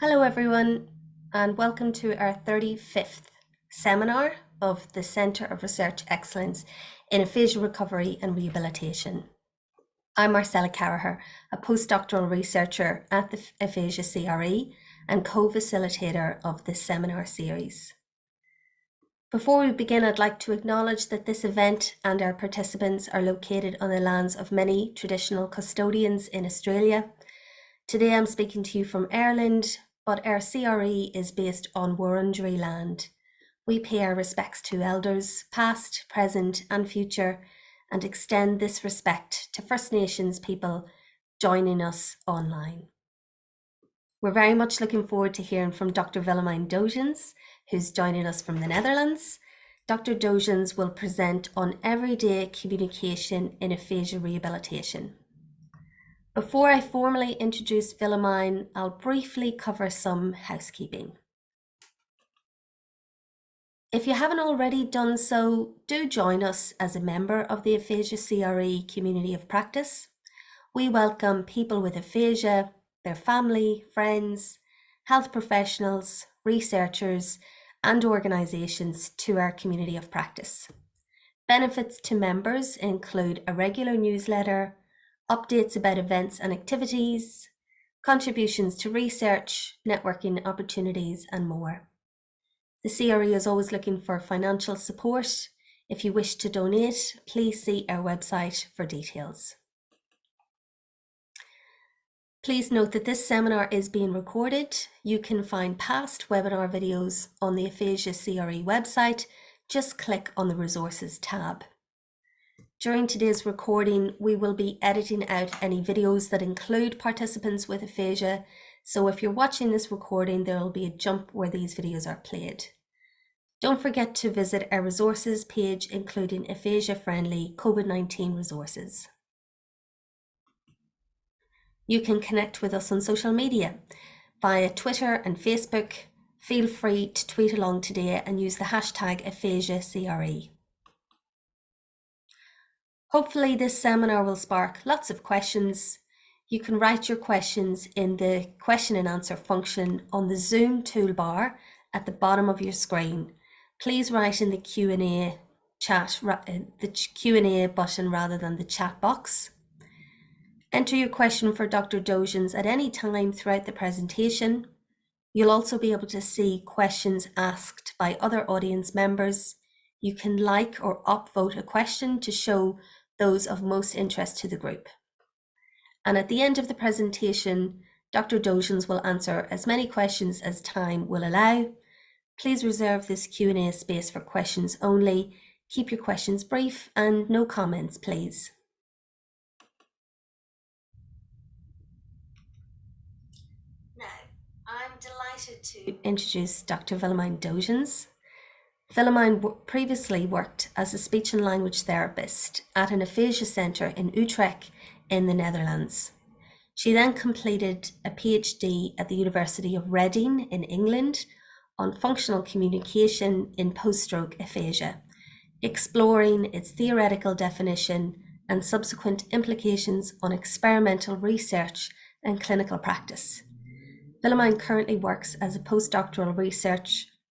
Hello everyone, and welcome to our 35th seminar of the Centre of Research Excellence in Aphasia Recovery and Rehabilitation. I'm Marcella Carraher, a postdoctoral researcher at the Aphasia CRE and co-facilitator of this seminar series. Before we begin, I'd like to acknowledge that this event and our participants are located on the lands of many traditional custodians in Australia. Today I'm speaking to you from Ireland, but our CRE is based on Wurundjeri land. We pay our respects to elders, past, present and future, and extend this respect to First Nations people joining us online. We're very much looking forward to hearing from Dr. Willemijn Doedens, who's joining us from the Netherlands. Dr. Doedens will present on everyday communication in aphasia rehabilitation. Before I formally introduce Willemijn, I'll briefly cover some housekeeping. If you haven't already done so, do join us as a member of the Aphasia CRE community of practice. We welcome people with aphasia, their family, friends, health professionals, researchers, and organisations to our community of practice. Benefits to members include a regular newsletter, updates about events and activities, contributions to research, networking opportunities, and more. The CRE is always looking for financial support. If you wish to donate, please see our website for details. Please note that this seminar is being recorded. You can find past webinar videos on the Aphasia CRE website. Just click on the Resources tab. During today's recording, we will be editing out any videos that include participants with aphasia. So if you're watching this recording, there will be a jump where these videos are played. Don't forget to visit our resources page, including aphasia-friendly COVID-19 resources. You can connect with us on social media via Twitter and Facebook. Feel free to tweet along today and use the hashtag AphasiaCRE. Hopefully this seminar will spark lots of questions. You can write your questions in the question and answer function on the Zoom toolbar at the bottom of your screen. Please write in the Q&A button rather than the chat box. Enter your question for Dr. Doedens at any time throughout the presentation. You'll also be able to see questions asked by other audience members. You can like or upvote a question to show those of most interest to the group. And at the end of the presentation, Dr. Doedens will answer as many questions as time will allow. Please reserve this Q&A space for questions only. Keep your questions brief and no comments, please. Now, I'm delighted to introduce Dr. Willemijn Doedens. Willemijn previously worked as a speech and language therapist at an aphasia centre in Utrecht in the Netherlands. She then completed a PhD at the University of Reading in England on functional communication in post-stroke aphasia, exploring its theoretical definition and subsequent implications on experimental research and clinical practice. Willemijn currently works as a postdoctoral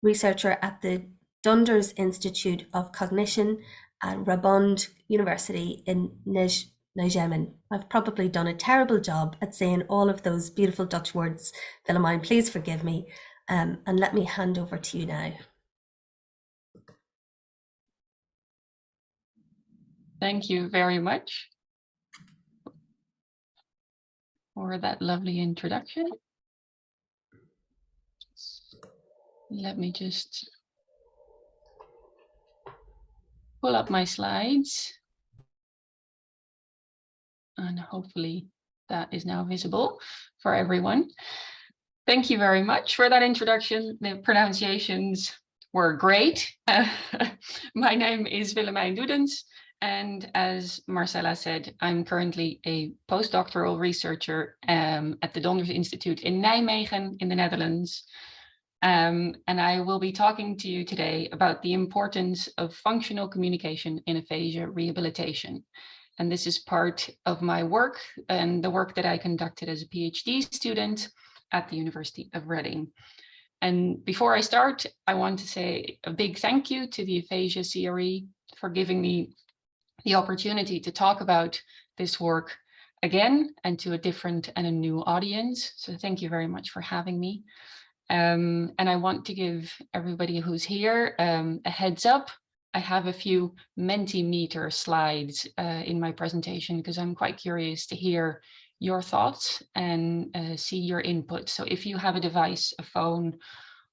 researcher at the Donders Institute of Cognition at Radboud University in Nijmegen. I've probably done a terrible job at saying all of those beautiful Dutch words. Willemijn, please forgive me, and let me hand over to you now. Thank you very much for that lovely introduction. Let me just pull up my slides. And hopefully that is now visible for everyone. Thank you very much for that introduction. The pronunciations were great. My name is Willemijn Doedens, and as Marcella said, I'm currently a postdoctoral researcher at the Donders Institute in Nijmegen in the Netherlands. And I will be talking to you today about the importance of functional communication in aphasia rehabilitation. And this is part of my work and the work that I conducted as a PhD student at the University of Reading. And before I start, I want to say a big thank you to the Aphasia CRE for giving me the opportunity to talk about this work again and to a different and a new audience. So thank you very much for having me. And I want to give everybody who's here a heads up. I have a few Mentimeter slides in my presentation because I'm quite curious to hear your thoughts and see your input. So if you have a device, a phone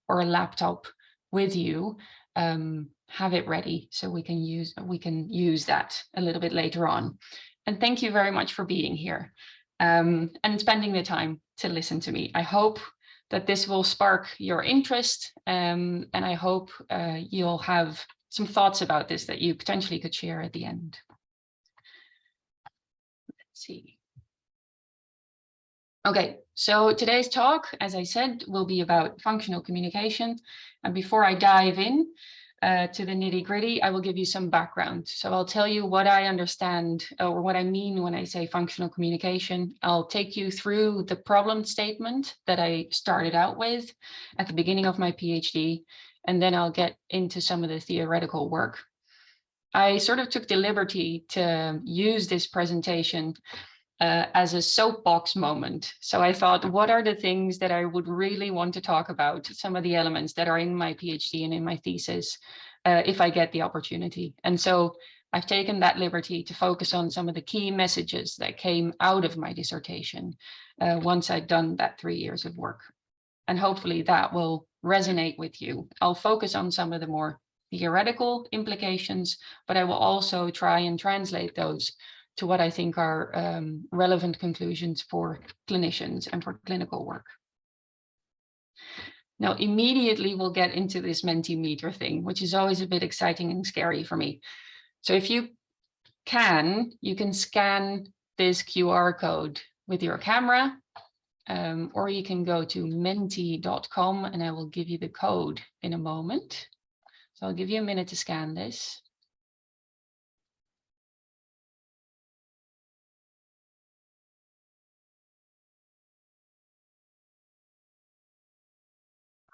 or a laptop with you, have it ready so we can use that a little bit later on. And thank you very much for being here and spending the time to listen to me. I hope that this will spark your interest, and I hope you'll have some thoughts about this that you potentially could share at the end. Let's see. Okay, so today's talk, as I said, will be about functional communication. And before I dive in to the nitty-gritty, I will give you some background. So I'll tell you what I understand or what I mean when I say functional communication. I'll take you through the problem statement that I started out with at the beginning of my PhD, and then I'll get into some of the theoretical work. I sort of took the liberty to use this presentation as a soapbox moment. So I thought, what are the things that I would really want to talk about? Some of the elements that are in my PhD and in my thesis, if I get the opportunity. And so I've taken that liberty to focus on some of the key messages that came out of my dissertation once I'd done that 3 years of work. And hopefully that will resonate with you. I'll focus on some of the more theoretical implications, but I will also try and translate those to what I think are relevant conclusions for clinicians and for clinical work. Now, immediately we'll get into this Mentimeter thing, which is always a bit exciting and scary for me. So if you can scan this QR code with your camera, or you can go to menti.com and I will give you the code in a moment. So I'll give you a minute to scan this.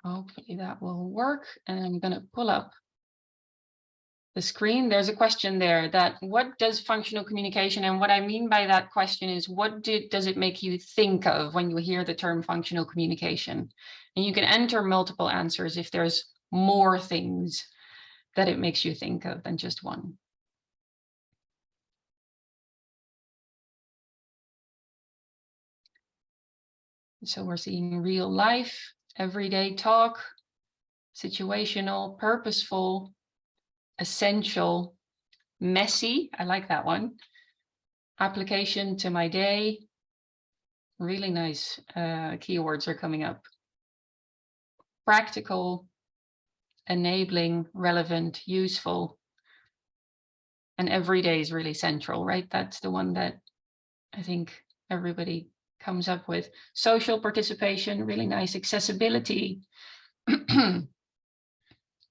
Hopefully that will work. And I'm going to pull up the screen. There's a question there that what does functional communication, and what I mean by that question is what does it make you think of when you hear the term functional communication? And you can enter multiple answers if there's more things that it makes you think of than just one. So we're seeing real life, everyday talk, situational, purposeful, essential, messy, I like that one, application to my day, really nice keywords are coming up, practical, enabling, relevant, useful, and everyday is really central, right? That's the one that I think everybody comes up with. Social participation, really nice, accessibility,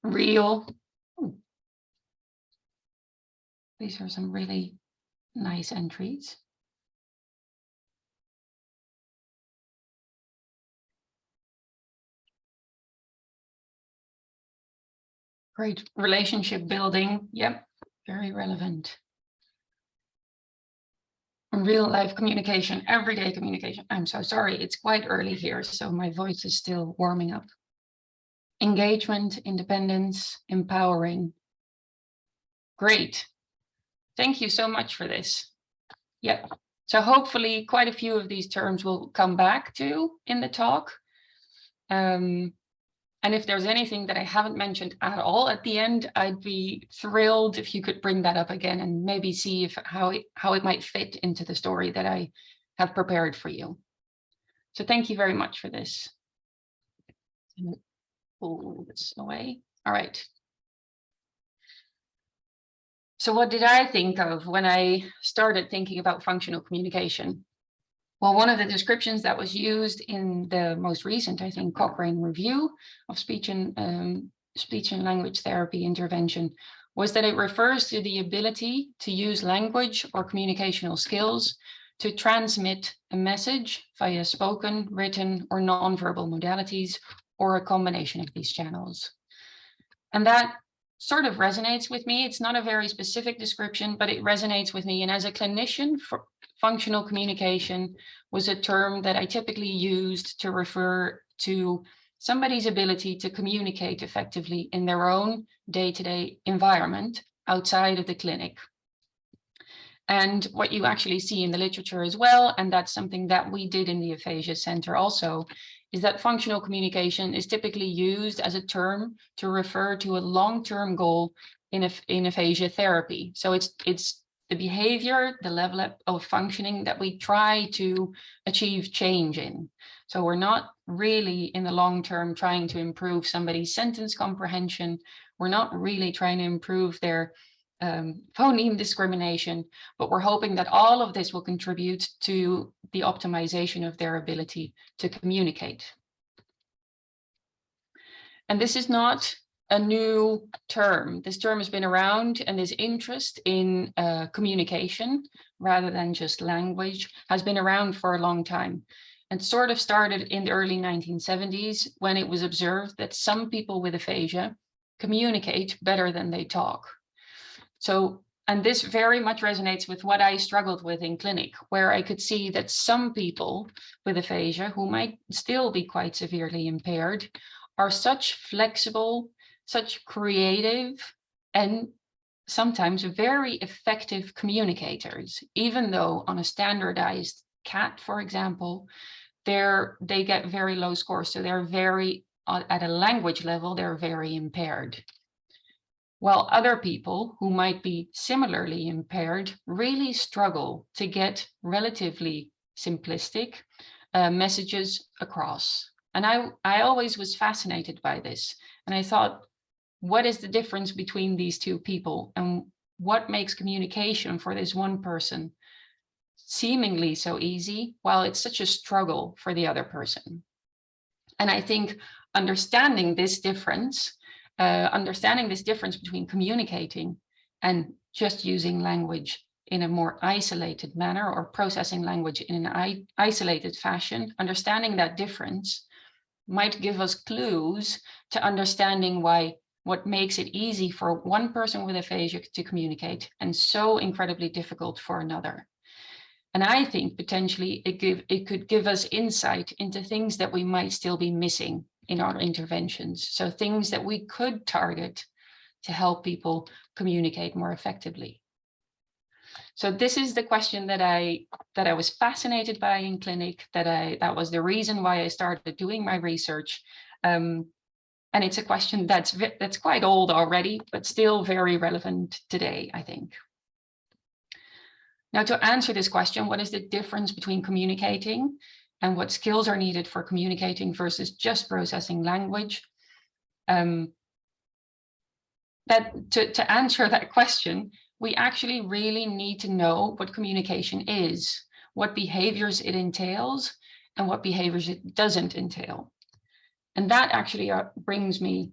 real. These are some really nice entries. Great relationship building. Yep, very relevant. Real life communication, everyday communication. I'm so sorry, it's quite early here, so my voice is still warming up. Engagement, independence, empowering. Great. Thank you so much for this. Yep. So hopefully quite a few of these terms will come back to in the talk. And if there's anything that I haven't mentioned at all at the end, I'd be thrilled if you could bring that up again and maybe see how it might fit into the story that I have prepared for you. So thank you very much for this. Pull this away. All right. So what did I think of when I started thinking about functional communication? Well, one of the descriptions that was used in the most recent, I think, Cochrane review of speech and language therapy intervention was that it refers to the ability to use language or communicational skills to transmit a message via spoken, written, or non-verbal modalities, or a combination of these channels. And that sort of resonates with me. It's not a very specific description, but it resonates with me. And as a clinician, functional communication was a term that I typically used to refer to somebody's ability to communicate effectively in their own day-to-day environment outside of the clinic. And what you actually see in the literature as well, and that's something that we did in the Aphasia Center also, is that functional communication is typically used as a term to refer to a long-term goal in aphasia therapy. So it's the behavior, the level of functioning that we try to achieve change in. So we're not really in the long term trying to improve somebody's sentence comprehension. We're not really trying to improve their phoneme discrimination, but we're hoping that all of this will contribute to the optimization of their ability to communicate. And this is not a new term. This term has been around, and this interest in communication rather than just language has been around for a long time, and sort of started in the early 1970s when it was observed that some people with aphasia communicate better than they talk. So, and this very much resonates with what I struggled with in clinic, where I could see that some people with aphasia who might still be quite severely impaired are such flexible, such creative, and sometimes very effective communicators, even though on a standardized CAT, for example, they get very low scores. So they're very, at a language level, they're very impaired. While other people who might be similarly impaired really struggle to get relatively simplistic messages across. And I always was fascinated by this. And I thought, what is the difference between these two people, and what makes communication for this one person seemingly so easy while it's such a struggle for the other person? And I think understanding this difference between communicating and just using language in a more isolated manner, or processing language in an isolated fashion, understanding that difference might give us clues to understanding what makes it easy for one person with aphasia to communicate and so incredibly difficult for another. And I think potentially it could give us insight into things that we might still be missing in our interventions. So things that we could target to help people communicate more effectively. So this is the question that I was fascinated by in clinic, that was the reason why I started doing my research. And it's a question that's quite old already, but still very relevant today, I think. Now, to answer this question, what is the difference between communicating and what skills are needed for communicating versus just processing language? To answer that question, we actually really need to know what communication is, what behaviors it entails, and what behaviors it doesn't entail. And that actually brings me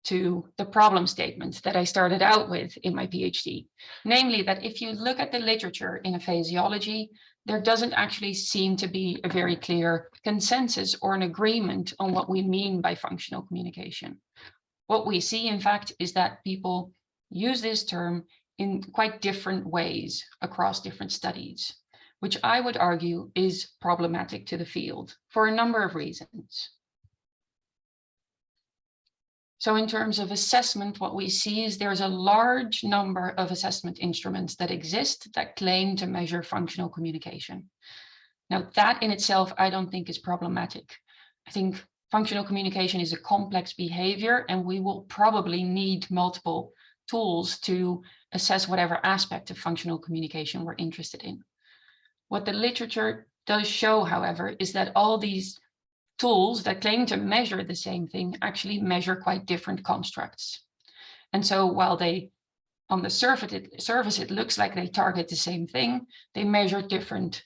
to the problem statement that I started out with in my PhD, namely that if you look at the literature in aphasiology, there doesn't actually seem to be a very clear consensus or an agreement on what we mean by functional communication. What we see, in fact, is that people use this term in quite different ways across different studies, which I would argue is problematic to the field for a number of reasons. So in terms of assessment, what we see is there's a large number of assessment instruments that exist that claim to measure functional communication. Now, that in itself, I don't think is problematic. I think functional communication is a complex behavior, and we will probably need multiple tools to assess whatever aspect of functional communication we're interested in. What the literature does show, however, is that all these tools that claim to measure the same thing actually measure quite different constructs. And so while they, on the surface, it looks like they target the same thing, they measure different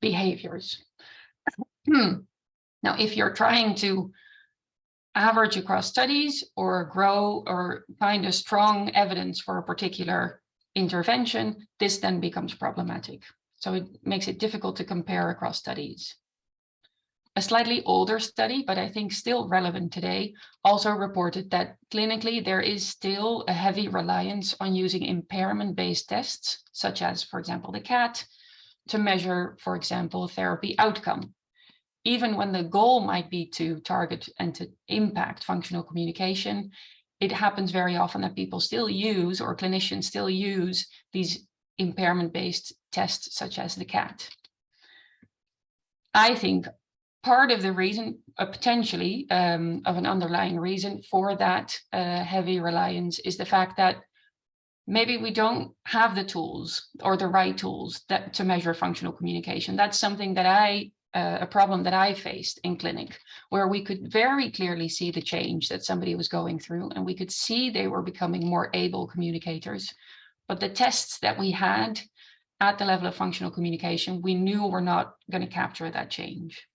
behaviors. Now, if you're trying to average across studies or grow or find a strong evidence for a particular intervention, this then becomes problematic. So it makes it difficult to compare across studies. A slightly older study, but I think still relevant today, also reported that clinically there is still a heavy reliance on using impairment-based tests, such as, for example, the CAT, to measure, for example, therapy outcome. Even when the goal might be to target and to impact functional communication, it happens very often that people still use, or clinicians still use, these impairment-based tests, such as the CAT. I think part of the reason, potentially, of an underlying reason for that heavy reliance is the fact that maybe we don't have the tools or the right tools to measure functional communication. That's something that a problem that I faced in clinic, where we could very clearly see the change that somebody was going through, and we could see they were becoming more able communicators. But the tests that we had at the level of functional communication, we knew were not going to capture that change.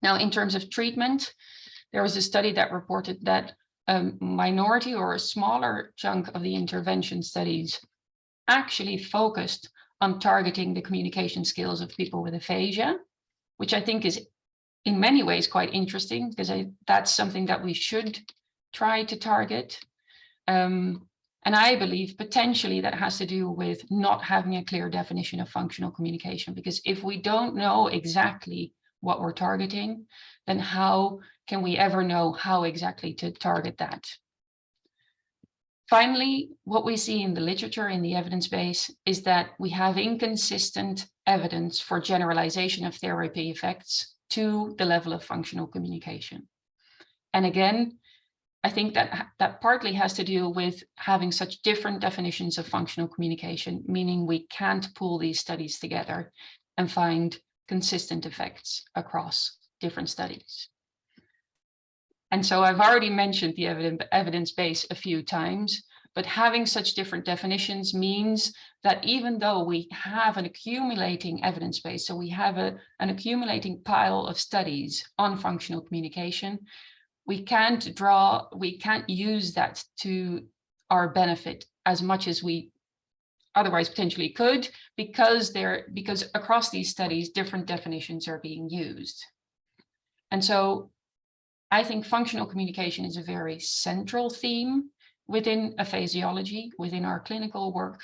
Now, in terms of treatment, there was a study that reported that a minority or a smaller chunk of the intervention studies actually focused on targeting the communication skills of people with aphasia, which I think is in many ways quite interesting, because that's something that we should try to target. And I believe potentially that has to do with not having a clear definition of functional communication, because if we don't know exactly what we're targeting, then how can we ever know how exactly to target that? Finally, what we see in the literature, in the evidence base, is that we have inconsistent evidence for generalization of therapy effects to the level of functional communication. And again, I think that partly has to do with having such different definitions of functional communication, meaning we can't pull these studies together and find consistent effects across different studies. And so I've already mentioned the evidence base a few times, but having such different definitions means that even though we have an accumulating evidence base, so we have an accumulating pile of studies on functional communication, we can't use that to our benefit as much as we otherwise potentially could, because across these studies, different definitions are being used. And so I think functional communication is a very central theme within aphasiology, within our clinical work,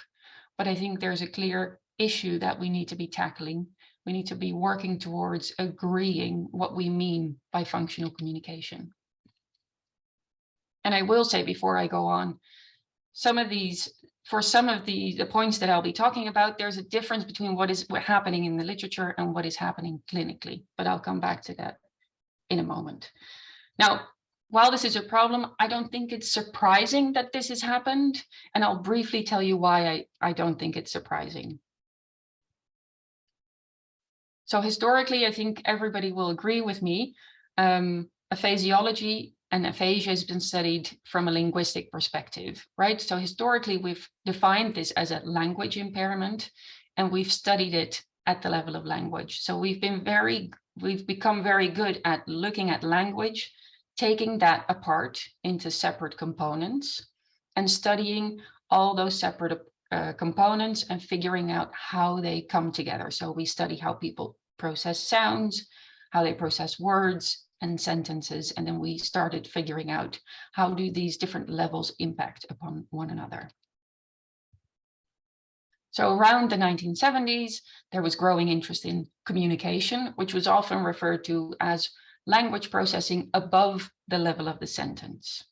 but I think there's a clear issue that we need to be tackling. We need to be working towards agreeing what we mean by functional communication. And I will say before I go on, for some of the points that I'll be talking about, there's a difference between what's happening in the literature and what is happening clinically, but I'll come back to that in a moment. Now, while this is a problem, I don't think it's surprising that this has happened, and I'll briefly tell you why I don't think it's surprising. So historically, I think everybody will agree with me, aphasiology and aphasia has been studied from a linguistic perspective, right? So historically, we've defined this as a language impairment, and we've studied it at the level of language. So we've become very good at looking at language, taking that apart into separate components and studying all those separate components and figuring out how they come together. So we study how people process sounds, how they process words and sentences, and then we started figuring out how do these different levels impact upon one another. So around the 1970s, there was growing interest in communication, which was often referred to as language processing above the level of the sentence.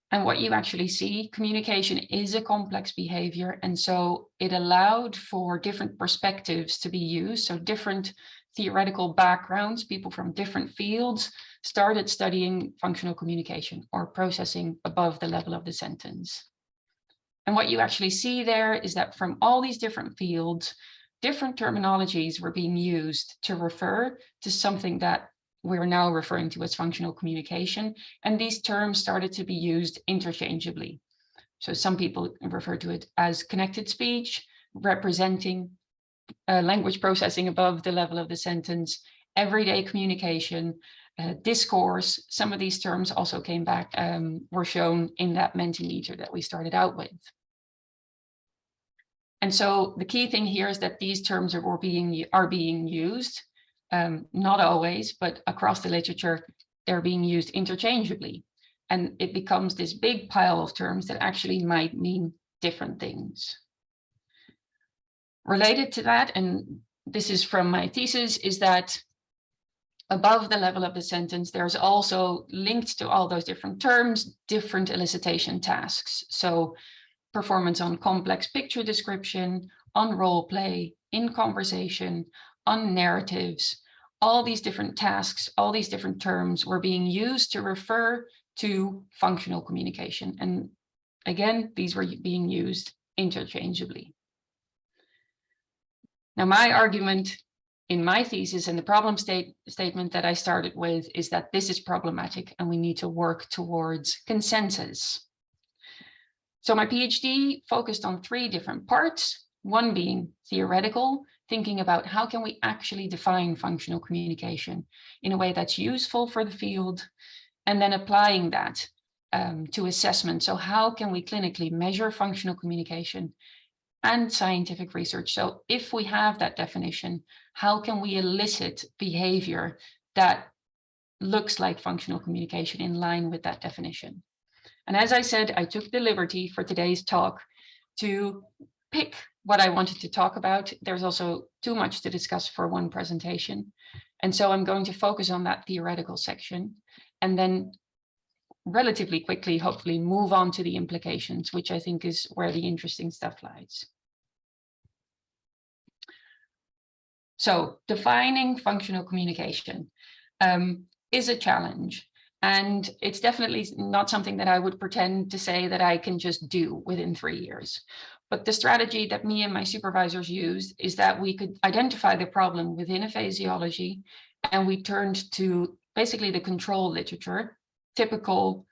And what you actually see, communication is a complex behavior, and so it allowed for different perspectives to be used. So different theoretical backgrounds, people from different fields started studying functional communication or processing above the level of the sentence. And what you actually see there is that from all these different fields, different terminologies were being used to refer to something that we're now referring to as functional communication. And these terms started to be used interchangeably. So some people refer to it as connected speech, representing language processing above the level of the sentence, everyday communication, discourse. Some of these terms also came back, were shown in that Mentimeter that we started out with. And so the key thing here is that these terms are being used, not always, but across the literature, they're being used interchangeably. And it becomes this big pile of terms that actually might mean different things. Related to that, and this is from my thesis, is that above the level of the sentence, there's also linked to all those different terms, different elicitation tasks. So performance on complex picture description, on role play, in conversation, on narratives, all these different tasks, all these different terms were being used to refer to functional communication. And again, these were being used interchangeably. Now, my argument in my thesis and the problem statement that I started with is that this is problematic and we need to work towards consensus. So my PhD focused on 3 different parts, one being theoretical, thinking about how can we actually define functional communication in a way that's useful for the field, and then applying that to assessment. So how can we clinically measure functional communication and scientific research? So if we have that definition, how can we elicit behavior that looks like functional communication in line with that definition? And as I said, I took the liberty for today's talk to pick what I wanted to talk about. There's also too much to discuss for one presentation. And so I'm going to focus on that theoretical section and then relatively quickly, hopefully, move on to the implications, which I think is where the interesting stuff lies. So defining functional communication is a challenge. And it's definitely not something that I would pretend to say that I can just do within 3 years. But the strategy that me and my supervisors used is that we could identify the problem within aphasiology, and we turned to basically the control literature, typical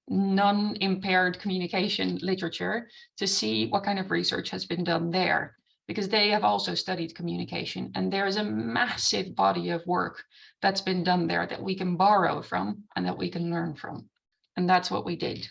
non-impaired communication literature, to see what kind of research has been done there, because they have also studied communication, and there is a massive body of work that's been done there that we can borrow from and that we can learn from. And that's what we did.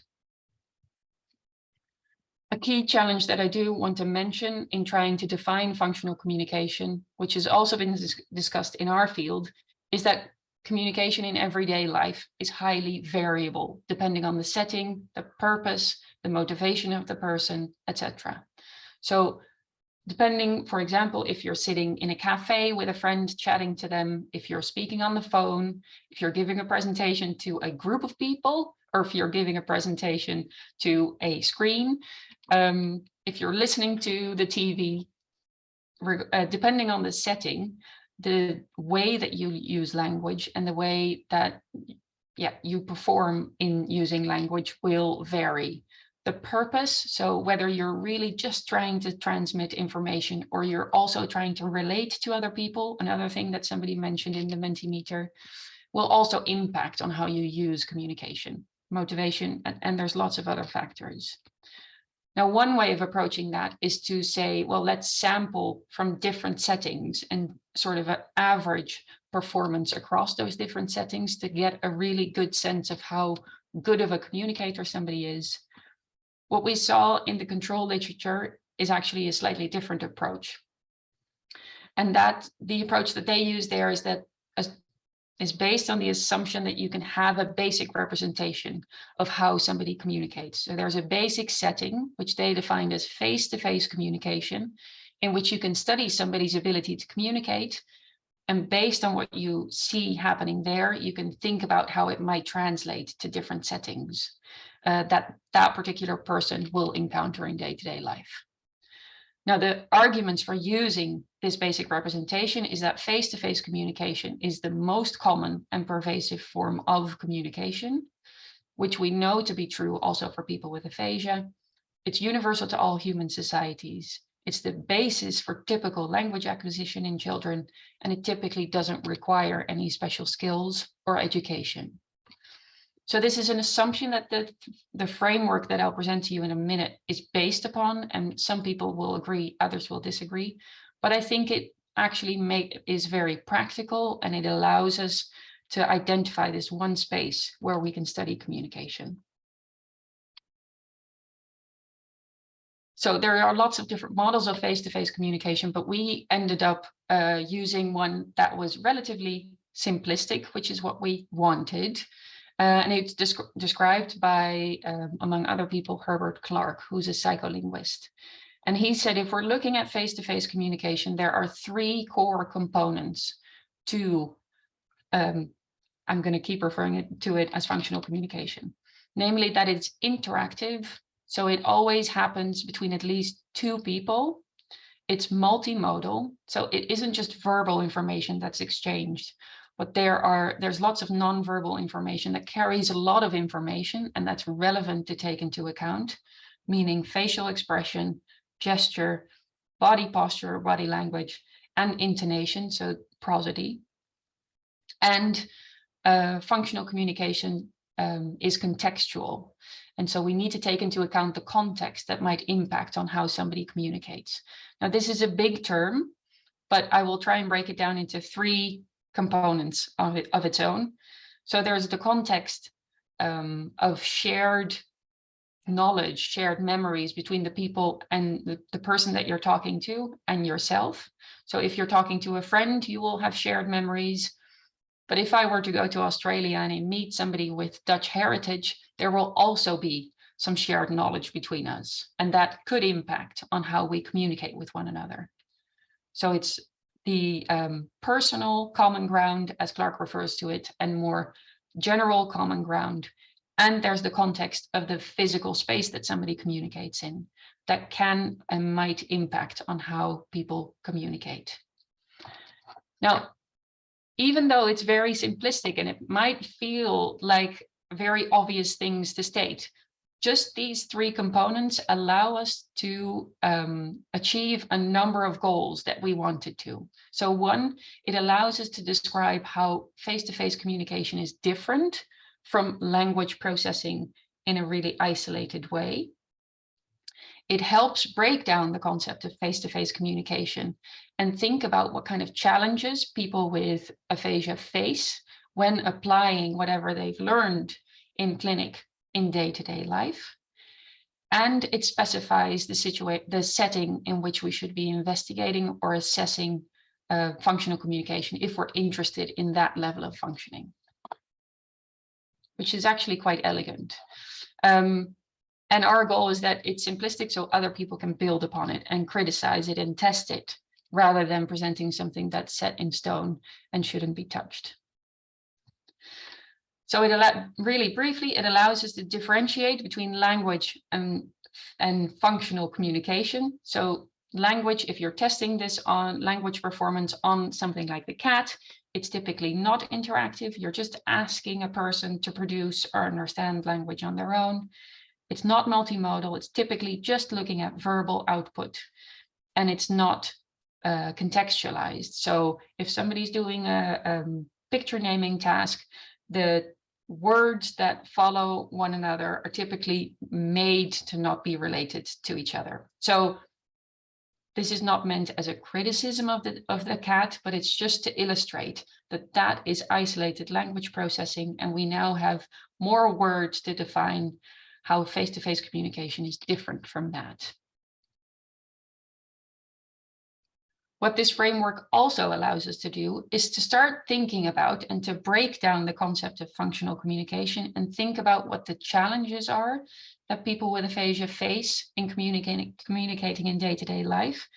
A key challenge that I do want to mention in trying to define functional communication, which has also been discussed in our field, is that communication in everyday life is highly variable, depending on the setting, the purpose, the motivation of the person, etc. So depending, for example, if you're sitting in a cafe with a friend chatting to them, if you're speaking on the phone, if you're giving a presentation to a group of people, or if you're giving a presentation to a screen, if you're listening to the TV, depending on the setting, the way that you use language and the way that you perform in using language will vary. The purpose, so whether you're really just trying to transmit information or you're also trying to relate to other people, another thing that somebody mentioned in the Mentimeter, will also impact on how you use communication, motivation, and there's lots of other factors. Now, one way of approaching that is to say, well, let's sample from different settings and sort of an average performance across those different settings to get a really good sense of how good of a communicator somebody is. What we saw in the control literature is actually a slightly different approach. And that the approach that they use there is based on the assumption that you can have a basic representation of how somebody communicates. So there's a basic setting, which they defined as face-to-face communication, in which you can study somebody's ability to communicate. And based on what you see happening there, you can think about how it might translate to different settings that particular person will encounter in day-to-day life. Now, the arguments for using this basic representation is that face-to-face communication is the most common and pervasive form of communication, which we know to be true also for people with aphasia. It's universal to all human societies. It's the basis for typical language acquisition in children, and it typically doesn't require any special skills or education. So this is an assumption that the framework that I'll present to you in a minute is based upon, and some people will agree, others will disagree. But I think it actually is very practical, and it allows us to identify this one space where we can study communication. So there are lots of different models of face-to-face communication, but we ended up using one that was relatively simplistic, which is what we wanted. And it's described by, among other people, Herbert Clark, who's a psycholinguist. And he said, if we're looking at face-to-face communication, there are three core components to, I'm going to keep referring to it as functional communication. Namely, that it's interactive. So it always happens between at least two people. It's multimodal. So it isn't just verbal information that's exchanged, but there's lots of non-verbal information that carries a lot of information, and that's relevant to take into account, meaning facial expression, gesture, body posture, body language, and intonation, so prosody. And functional communication is contextual. And so we need to take into account the context that might impact on how somebody communicates. Now, this is a big term, but I will try and break it down into three components of its own. So there's the context of shared knowledge, shared memories between the people and the person that you're talking to and yourself. So if you're talking to a friend, you will have shared memories. But if I were to go to Australia and I meet somebody with Dutch heritage, there will also be some shared knowledge between us. And that could impact on how we communicate with one another. So it's the personal common ground, as Clark refers to it, and more general common ground. And there's the context of the physical space that somebody communicates in that can and might impact on how people communicate. Now, even though it's very simplistic and it might feel like very obvious things to state, just these three components allow us to achieve a number of goals that we wanted to. So one, it allows us to describe how face-to-face communication is different from language processing in a really isolated way. It helps break down the concept of face-to-face communication and think about what kind of challenges people with aphasia face when applying whatever they've learned in clinic in day-to-day life. And it specifies the setting in which we should be investigating or assessing functional communication if we're interested in that level of functioning, which is actually quite elegant. And our goal is that it's simplistic so other people can build upon it and criticize it and test it, rather than presenting something that's set in stone and shouldn't be touched. So really briefly, it allows us to differentiate between language and functional communication. So language, if you're testing this on language performance on something like the cat, it's typically not interactive. You're just asking a person to produce or understand language on their own. It's not multimodal. It's typically just looking at verbal output, and it's not contextualized. So if somebody's doing a picture naming task, the words that follow one another are typically made to not be related to each other. So this is not meant as a criticism of the cat, but it's just to illustrate that that is isolated language processing, and we now have more words to define how face-to-face communication is different from that. What this framework also allows us to do is to start thinking about and to break down the concept of functional communication and think about what the challenges are that people with aphasia face in communicating in day-to-day life,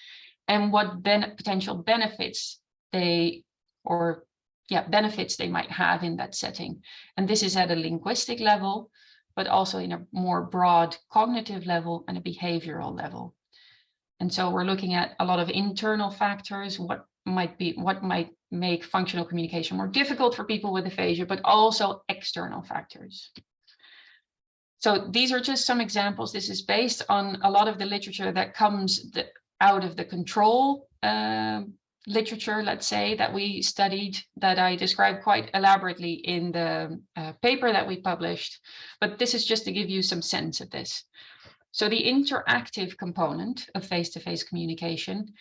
and what potential benefits benefits they might have in that setting. And this is at a linguistic level, but also in a more broad cognitive level and a behavioral level. And so we're looking at a lot of internal factors, what might make functional communication more difficult for people with aphasia, but also external factors. So these are just some examples. This is based on a lot of the literature that comes out of the control literature, let's say, that we studied, that I described quite elaborately in the paper that we published. But this is just to give you some sense of this. So the interactive component of face-to-face communication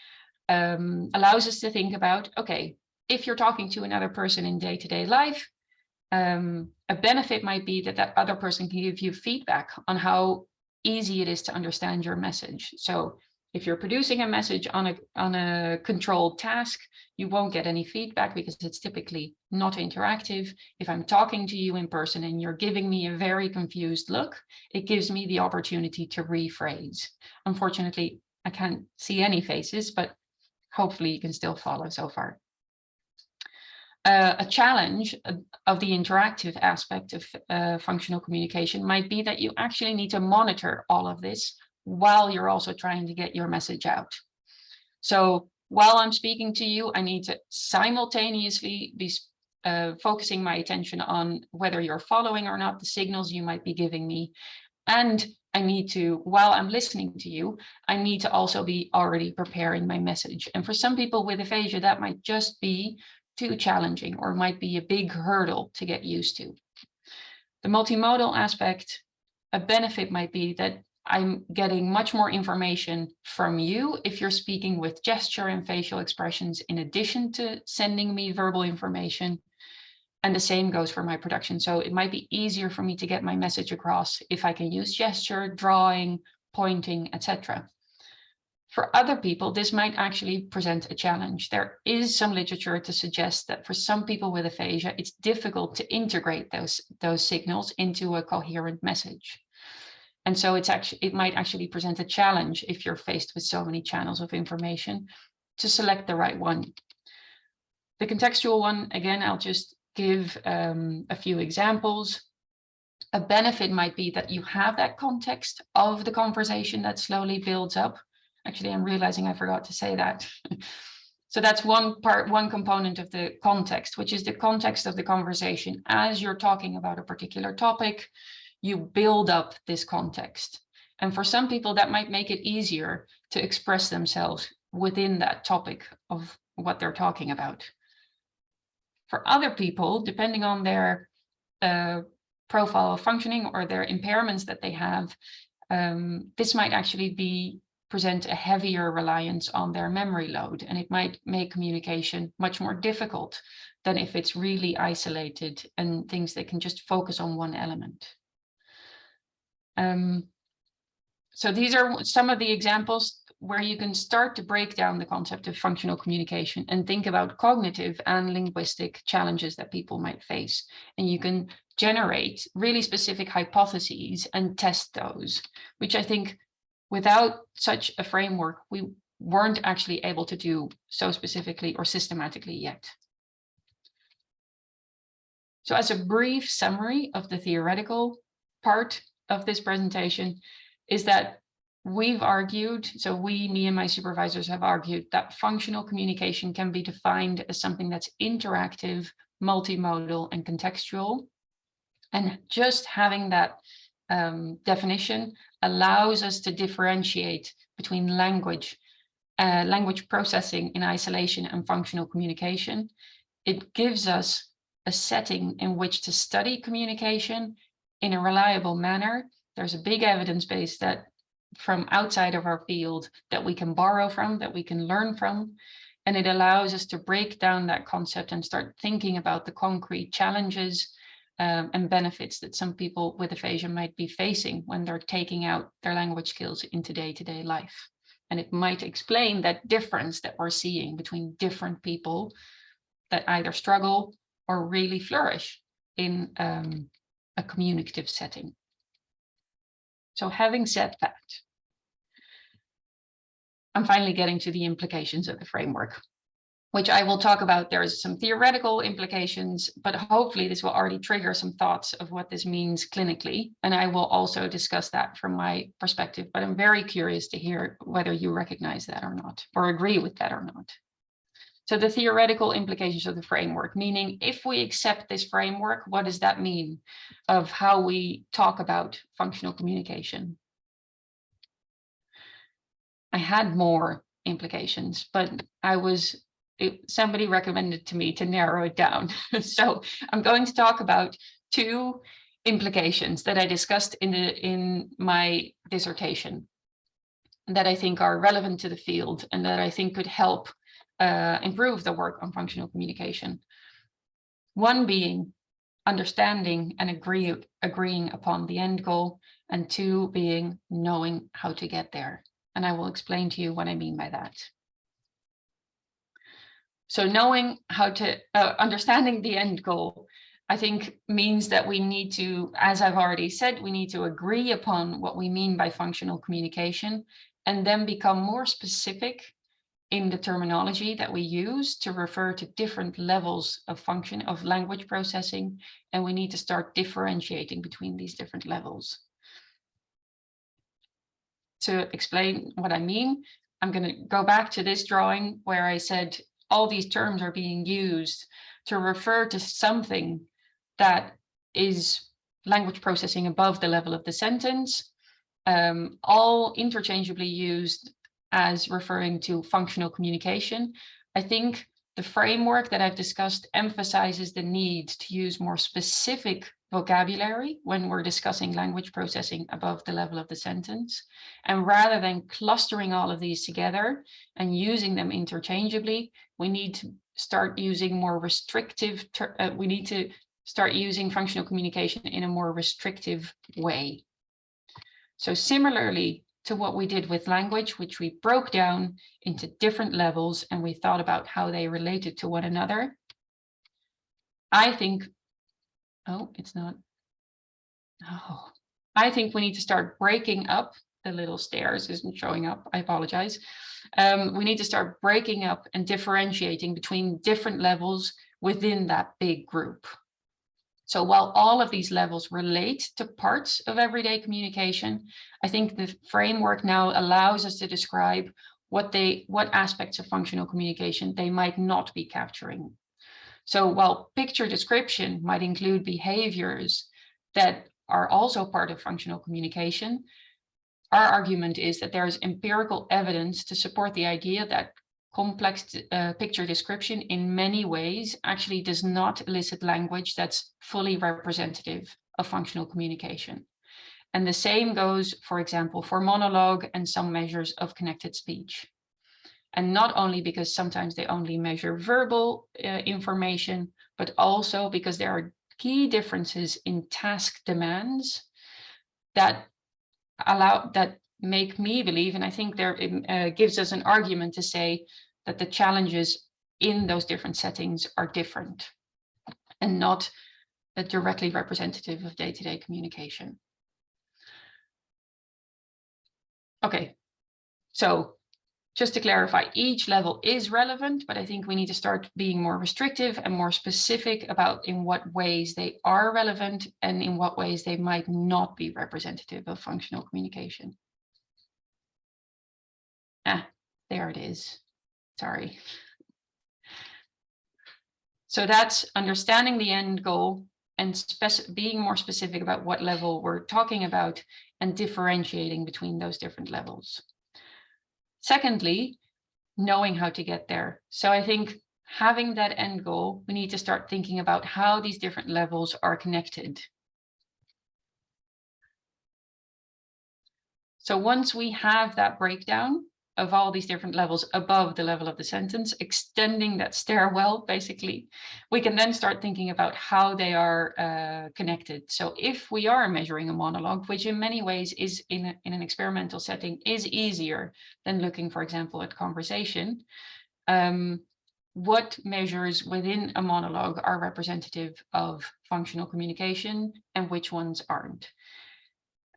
allows us to think about, okay, if you're talking to another person in day-to-day life, a benefit might be that other person can give you feedback on how easy it is to understand your message. So if you're producing a message on a controlled task, you won't get any feedback because it's typically not interactive. If I'm talking to you in person and you're giving me a very confused look, it gives me the opportunity to rephrase. Unfortunately, I can't see any faces, but hopefully you can still follow so far. A challenge of the interactive aspect of functional communication might be that you actually need to monitor all of this while you're also trying to get your message out. So while I'm speaking to you, I need to simultaneously be focusing my attention on whether you're following or not the signals you might be giving me. And I need to, while I'm listening to you, I need to also be already preparing my message. And for some people with aphasia, that might just be too challenging or might be a big hurdle to get used to. The multimodal aspect, a benefit might be that I'm getting much more information from you if you're speaking with gesture and facial expressions in addition to sending me verbal information. And the same goes for my production. So it might be easier for me to get my message across if I can use gesture, drawing, pointing, etc. For other people, this might actually present a challenge. There is some literature to suggest that for some people with aphasia, it's difficult to integrate those signals into a coherent message. And so it might actually present a challenge if you're faced with so many channels of information to select the right one. The contextual one, again, I'll just give a few examples. A benefit might be that you have that context of the conversation that slowly builds up. Actually, I'm realizing I forgot to say that. So that's one component of the context, which is the context of the conversation. As you're talking about a particular topic, you build up this context. And for some people, that might make it easier to express themselves within that topic of what they're talking about. For other people, depending on their profile of functioning or their impairments that they have, this might actually present a heavier reliance on their memory load, and it might make communication much more difficult than if it's really isolated and things that can just focus on one element. So these are some of the examples where you can start to break down the concept of functional communication and think about cognitive and linguistic challenges that people might face. And you can generate really specific hypotheses and test those, which I think without such a framework, we weren't actually able to do so specifically or systematically yet. So as a brief summary of the theoretical part of this presentation is that we've argued, so me and my supervisors have argued that functional communication can be defined as something that's interactive, multimodal, and contextual. And just having that definition allows us to differentiate between language processing in isolation and functional communication. It gives us a setting in which to study communication in a reliable manner. There's a big evidence base that from outside of our field that we can borrow from, that we can learn from, and it allows us to break down that concept and start thinking about the concrete challenges and benefits that some people with aphasia might be facing when they're taking out their language skills into day-to-day life. And it might explain that difference that we're seeing between different people that either struggle or really flourish in a communicative setting. So having said that, I'm finally getting to the implications of the framework, which I will talk about. There's some theoretical implications, but hopefully this will already trigger some thoughts of what this means clinically. And I will also discuss that from my perspective, but I'm very curious to hear whether you recognize that or not, or agree with that or not. So the theoretical implications of the framework, meaning if we accept this framework, what does that mean of how we talk about functional communication? I had more implications, but somebody recommended to me to narrow it down. So I'm going to talk about two implications that I discussed in my dissertation that I think are relevant to the field and that I think could help improve the work on functional communication. One being understanding and agreeing upon the end goal, and 2 being knowing how to get there. And I will explain to you what I mean by that. So knowing how to, understanding the end goal, I think means that we need to, as I've already said, we need to agree upon what we mean by functional communication and then become more specific in the terminology that we use to refer to different levels of function of language processing, and we need to start differentiating between these different levels. To explain what I mean, I'm going to go back to this drawing where I said all these terms are being used to refer to something that is language processing above the level of the sentence, all interchangeably used as referring to functional communication. I think the framework that I've discussed emphasizes the need to use more specific vocabulary when we're discussing language processing above the level of the sentence. And rather than clustering all of these together and using them interchangeably, we need to start using more restrictive, we need to start using functional communication in a more restrictive way. So similarly to what we did with language, which we broke down into different levels and we thought about how they related to one another, I think, oh, it's not. Oh, I think we need to start breaking up. The little stairs isn't showing up. I apologize. We need to start breaking up and differentiating between different levels within that big group. So while all of these levels relate to parts of everyday communication, I think the framework now allows us to describe what aspects of functional communication they might not be capturing. So while picture description might include behaviors that are also part of functional communication, our argument is that there is empirical evidence to support the idea that complex picture description in many ways actually does not elicit language that's fully representative of functional communication. And the same goes, for example, for monologue and some measures of connected speech. And not only because sometimes they only measure verbal information, but also because there are key differences in task demands that make me believe, and I think there gives us an argument to say that the challenges in those different settings are different and not directly representative of day-to-day communication. Okay, so just to clarify, each level is relevant, but I think we need to start being more restrictive and more specific about in what ways they are relevant and in what ways they might not be representative of functional communication. There it is. Sorry. So that's understanding the end goal and being more specific about what level we're talking about and differentiating between those different levels. Secondly, knowing how to get there. So I think having that end goal, we need to start thinking about how these different levels are connected. So once we have that breakdown of all these different levels above the level of the sentence, extending that stairwell, basically, we can then start thinking about how they are connected. So if we are measuring a monologue, which in many ways is in an experimental setting is easier than looking, for example, at conversation, what measures within a monologue are representative of functional communication and which ones aren't?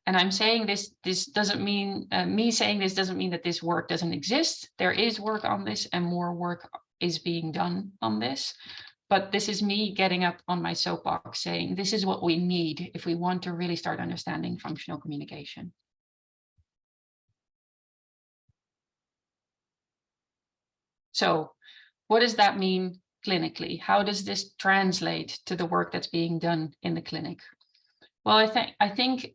And I'm saying this doesn't mean, me saying this doesn't mean that this work doesn't exist. There is work on this and more work is being done on this. But this is me getting up on my soapbox saying this is what we need if we want to really start understanding functional communication. So what does that mean clinically? How does this translate to the work that's being done in the clinic? Well, I think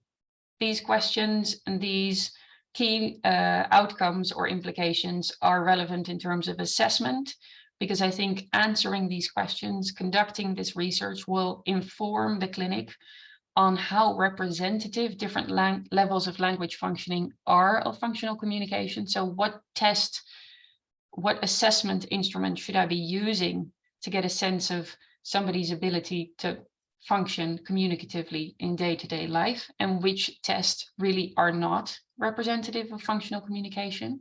these questions and these key outcomes or implications are relevant in terms of assessment, because I think answering these questions, conducting this research will inform the clinic on how representative different levels of language functioning are of functional communication. So what assessment instrument should I be using to get a sense of somebody's ability to function communicatively in day-to-day life, and which tests really are not representative of functional communication.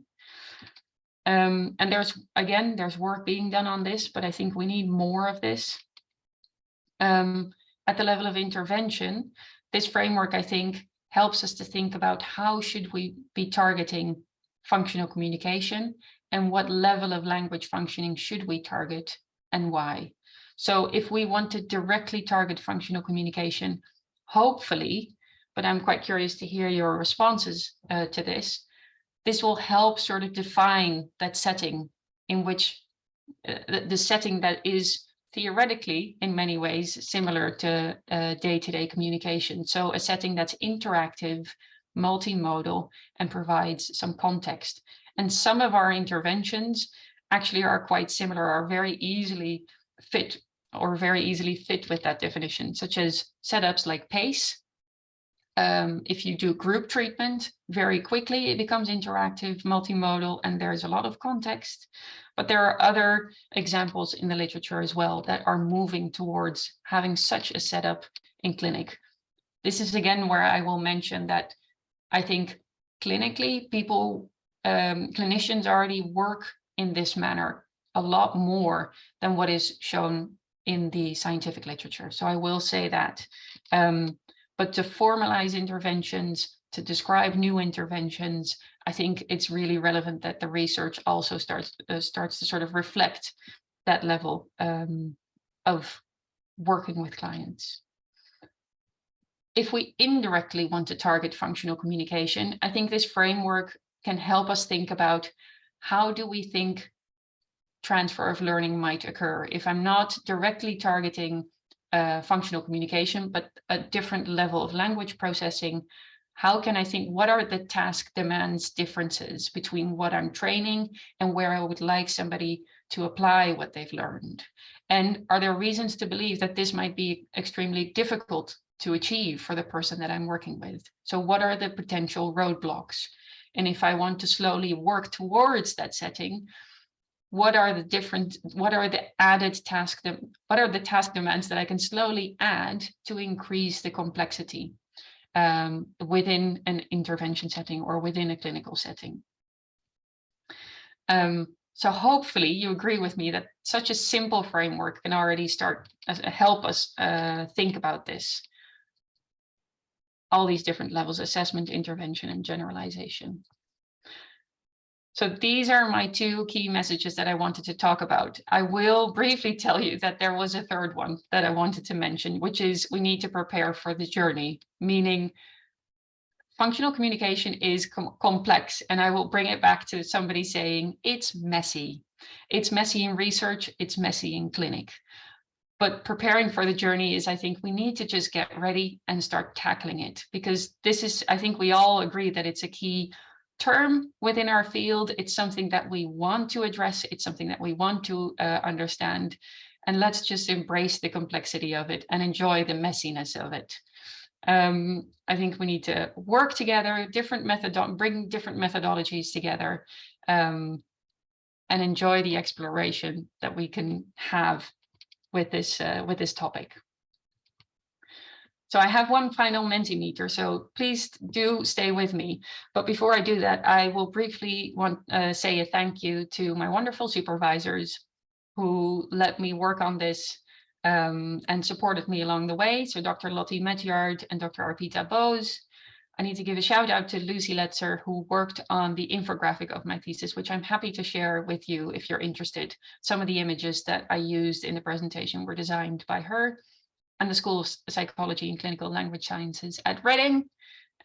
And there's work being done on this, but I think we need more of this. At the level of intervention, this framework, I think, helps us to think about how should we be targeting functional communication and what level of language functioning should we target and why. So if we want to directly target functional communication, hopefully, but I'm quite curious to hear your responses to this, this will help sort of define that setting in which the setting that is theoretically in many ways similar to day-to-day communication. So a setting that's interactive, multimodal, and provides some context. And some of our interventions actually are quite similar, are very easily fit with that definition, such as setups like PACE. If you do group treatment, very quickly it becomes interactive, multimodal, and there's a lot of context. But there are other examples in the literature as well that are moving towards having such a setup in clinic. This is again where I will mention that I think clinically clinicians already work in this manner a lot more than what is shown in the scientific literature. So I will say that. But to formalize interventions, to describe new interventions, I think it's really relevant that the research also starts to sort of reflect that level of working with clients. If we indirectly want to target functional communication, I think this framework can help us think about how do we think transfer of learning might occur. If I'm not directly targeting functional communication, but a different level of language processing, how can I think, what are the task demands differences between what I'm training and where I would like somebody to apply what they've learned? And are there reasons to believe that this might be extremely difficult to achieve for the person that I'm working with? So what are the potential roadblocks? And if I want to slowly work towards that setting, what are the task demands that I can slowly add to increase the complexity within an intervention setting or within a clinical setting? So hopefully you agree with me that such a simple framework can already start help us think about this. All these different levels: assessment, intervention, and generalization. So these are my two key messages that I wanted to talk about. I will briefly tell you that there was a third one that I wanted to mention, which is we need to prepare for the journey, meaning functional communication is complex. And I will bring it back to somebody saying it's messy. It's messy in research, it's messy in clinic. But preparing for the journey is, I think we need to just get ready and start tackling it, because this is, I think we all agree that it's a key term within our field. It's something that we want to address. It's something that we want to understand. And let's just embrace the complexity of it and enjoy the messiness of it. I think we need to work together, bring different methodologies together, and enjoy the exploration that we can have with this topic. So I have one final Mentimeter, so please do stay with me. But before I do that, I will briefly say a thank you to my wonderful supervisors who let me work on this and supported me along the way. So Dr. Lottie Metyard and Dr. Arpita Bose. I need to give a shout out to Lucy Letzer, who worked on the infographic of my thesis, which I'm happy to share with you if you're interested. Some of the images that I used in the presentation were designed by her, and the School of Psychology and Clinical Language Sciences at Reading,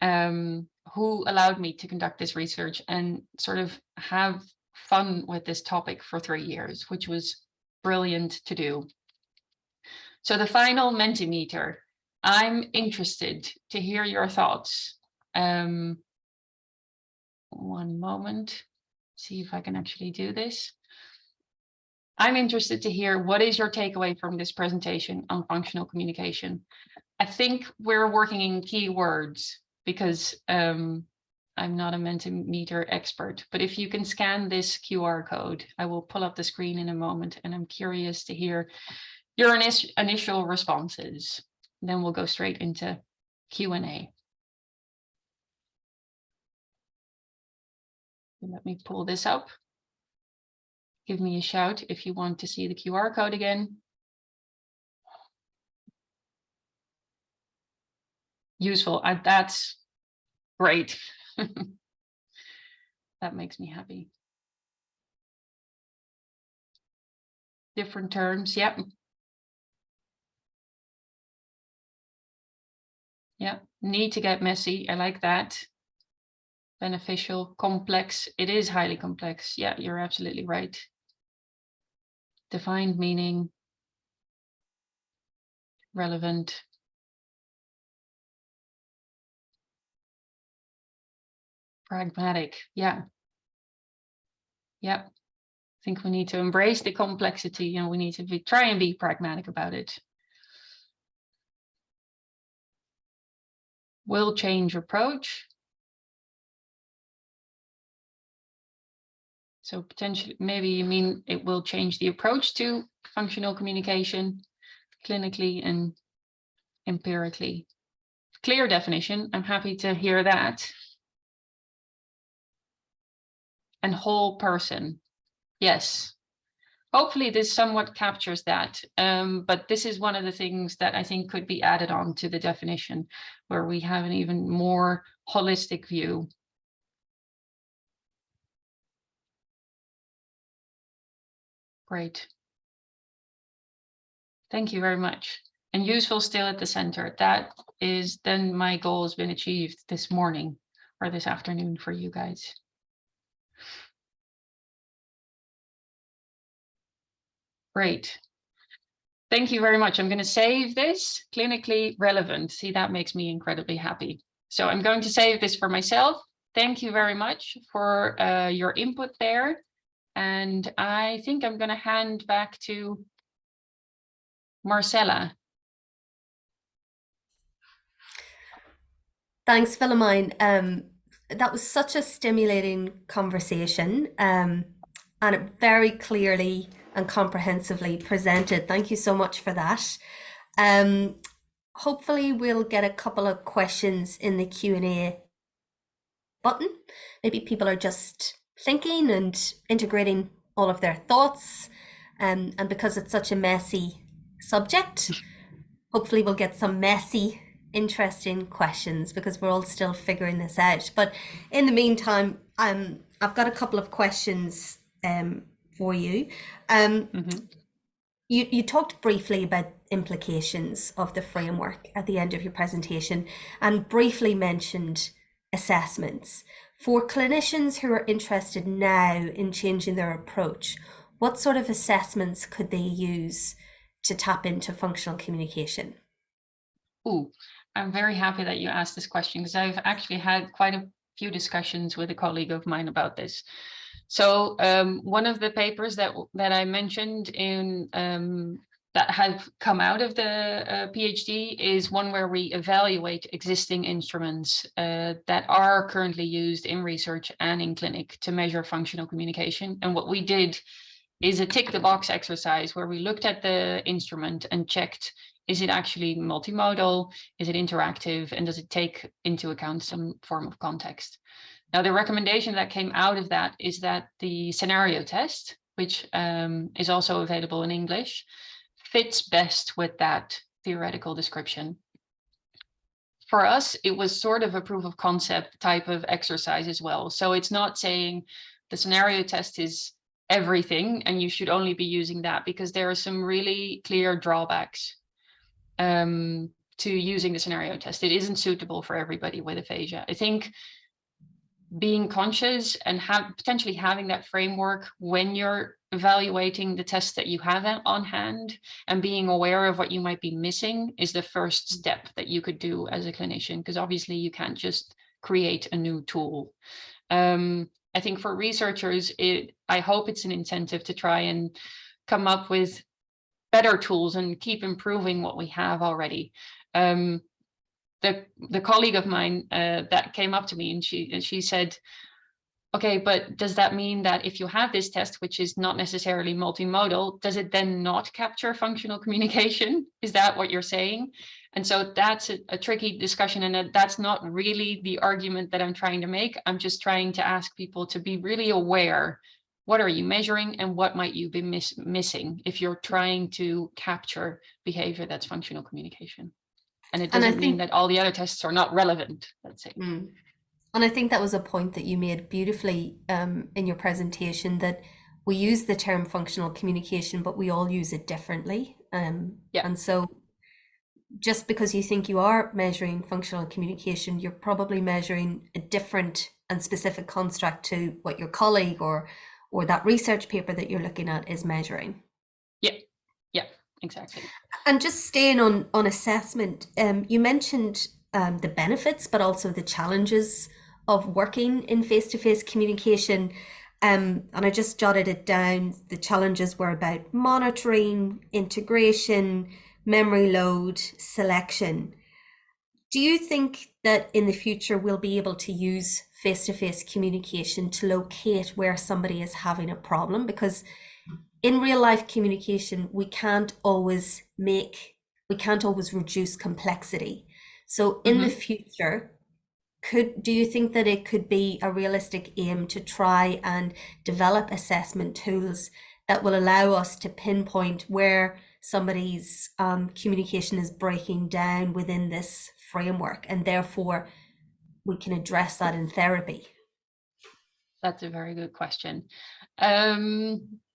who allowed me to conduct this research and sort of have fun with this topic for 3 years, which was brilliant to do. So the final Mentimeter, I'm interested to hear your thoughts. One moment, see if I can actually do this. I'm interested to hear what is your takeaway from this presentation on functional communication. I think we're working in keywords because I'm not a Mentimeter expert, but if you can scan this QR code, I will pull up the screen in a moment, and I'm curious to hear your initial responses. Then we'll go straight into Q&A. Let me pull this up. Give me a shout if you want to see the QR code again. Useful. That's great. That makes me happy. Different terms. Yep. Yeah. Need to get messy. I like that. Beneficial, complex. It is highly complex. Yeah, you're absolutely right. Defined meaning. Relevant. Pragmatic. Yeah. Yeah. I think we need to embrace the complexity and we need to try and be pragmatic about it. Will change approach. So potentially, maybe you mean it will change the approach to functional communication, clinically and empirically. Clear definition. I'm happy to hear that. And whole person. Yes. Hopefully this somewhat captures that. But this is one of the things that I think could be added on to the definition, where we have an even more holistic view. Great. Thank you very much. And useful still at the center. That is then my goal has been achieved this morning or this afternoon for you guys. Great. Thank you very much. I'm going to save this clinically relevant. See, that makes me incredibly happy. So I'm going to save this for myself. Thank you very much for your input there. And I think I'm going to hand back to Marcella. Thanks, Willemijn. That was such a stimulating conversation and it very clearly and comprehensively presented. Thank you so much for that. Hopefully we'll get a couple of questions in the Q&A button. Maybe people are just thinking and integrating all of their thoughts. And because it's such a messy subject, hopefully we'll get some messy, interesting questions because we're all still figuring this out. But in the meantime, I've got a couple of questions for you. You talked briefly about implications of the framework at the end of your presentation and briefly mentioned assessments. For clinicians who are interested now in changing their approach, what sort of assessments could they use to tap into functional communication? Ooh, I'm very happy that you asked this question because I've actually had quite a few discussions with a colleague of mine about this. So one of the papers that I mentioned in that have come out of the PhD is one where we evaluate existing instruments that are currently used in research and in clinic to measure functional communication. And what we did is a tick the box exercise where we looked at the instrument and checked, is it actually multimodal? Is it interactive? And does it take into account some form of context? Now, the recommendation that came out of that is that the scenario test, which is also available in English, fits best with that theoretical description. For us, it was sort of a proof of concept type of exercise as well. So it's not saying the scenario test is everything and you should only be using that, because there are some really clear drawbacks to using the scenario test. It isn't suitable for everybody with aphasia. I think being conscious and potentially having that framework when you're evaluating the tests that you have on hand and being aware of what you might be missing is the first step that you could do as a clinician, because obviously you can't just create a new tool. I think for researchers, I hope it's an incentive to try and come up with better tools and keep improving what we have already. The colleague of mine that came up to me and she said, okay, but does that mean that if you have this test, which is not necessarily multimodal, does it then not capture functional communication? Is that what you're saying? And so that's a tricky discussion, and that's not really the argument that I'm trying to make. I'm just trying to ask people to be really aware. What are you measuring, and what might you be missing if you're trying to capture behavior that's functional communication? And it doesn't mean that all the other tests are not relevant, let's say. And I think that was a point that you made beautifully in your presentation, that we use the term functional communication, but we all use it differently. And so just because you think you are measuring functional communication, you're probably measuring a different and specific construct to what your colleague or that research paper that you're looking at is measuring. Yeah, exactly. And just staying on assessment, you mentioned the benefits, but also the challenges of working in face-to-face communication. And I just jotted it down. The challenges were about monitoring, integration, memory load, selection. Do you think that in the future we'll be able to use face-to-face communication to locate where somebody is having a problem? Because in real life communication, we can't always reduce complexity. So in the future, do you think that it could be a realistic aim to try and develop assessment tools that will allow us to pinpoint where somebody's communication is breaking down within this framework, and therefore we can address that in therapy? That's a very good question.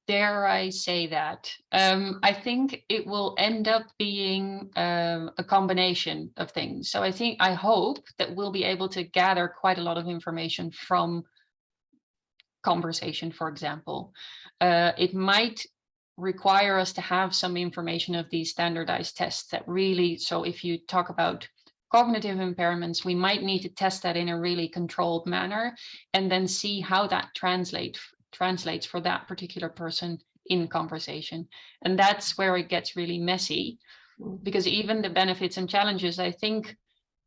Dare I say that? I think it will end up being a combination of things. So I hope that we'll be able to gather quite a lot of information from conversation, for example. It might require us to have some information of these standardized tests that really, so if you talk about cognitive impairments, we might need to test that in a really controlled manner and then see how that translates for that particular person in conversation. And that's where it gets really messy, because even the benefits and challenges, I think